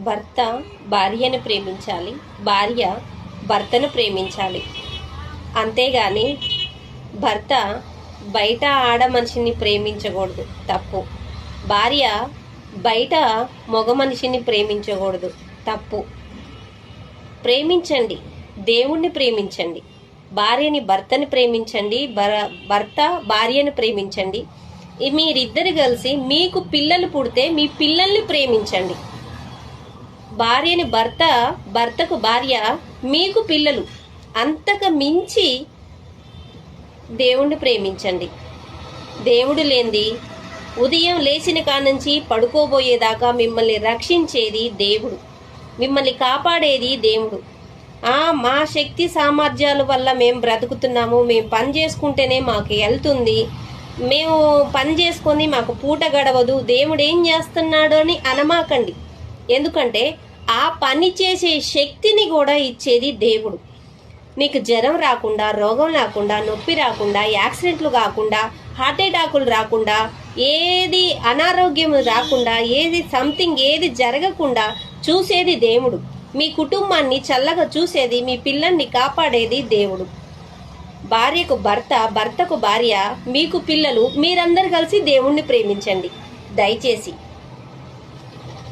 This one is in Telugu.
భర్త భార్యను ప్రేమించాలి, భార్య భర్తను ప్రేమించాలి. అంతేగాని భర్త బయట ఆడ మనిషిని ప్రేమించకూడదు, తప్పు. భార్య బయట మగ మనిషిని ప్రేమించకూడదు, తప్పు. ప్రేమించండి, దేవుణ్ణి ప్రేమించండి. భార్యని భర్తని ప్రేమించండి, భర్త భార్యను ప్రేమించండి. మీరిద్దరు కలిసి మీకు పిల్లలు పుడితే మీ పిల్లల్ని ప్రేమించండి. భార్యని భర్త, భర్తకు భార్య, మీకు పిల్లలు. అంతకు మించి దేవుణ్ణి ప్రేమించండి. దేవుడు లేనిది ఉదయం లేచిన కానుంచి పడుకోబోయేదాకా మిమ్మల్ని రక్షించేది దేవుడు, మిమ్మల్ని కాపాడేది దేవుడు. మా శక్తి సామర్థ్యాల వల్ల మేము బ్రతుకుతున్నాము, మేము పని చేసుకుంటేనే మాకు వెళ్తుంది, మేము పని చేసుకొని మాకు పూట గడవదు, దేవుడు ఏం చేస్తున్నాడు అని అనమాకండి. ఎందుకంటే ఆ పని చేసే శక్తిని కూడా ఇచ్చేది దేవుడు. మీకు జ్వరం రాకుండా, రోగం రాకుండా, నొప్పి రాకుండా, యాక్సిడెంట్లు కాకుండా, హార్ట్ అటాకులు రాకుండా, ఏది అనారోగ్యం రాకుండా, ఏది జరగకుండా చూసేది దేవుడు. మీ కుటుంబాన్ని చల్లగా చూసేది, మీ పిల్లల్ని కాపాడేది దేవుడు. భార్యకు భర్త, భర్తకు భార్య, మీకు పిల్లలు. మీరందరూ కలిసి దేవుణ్ణి ప్రేమించండి దయచేసి.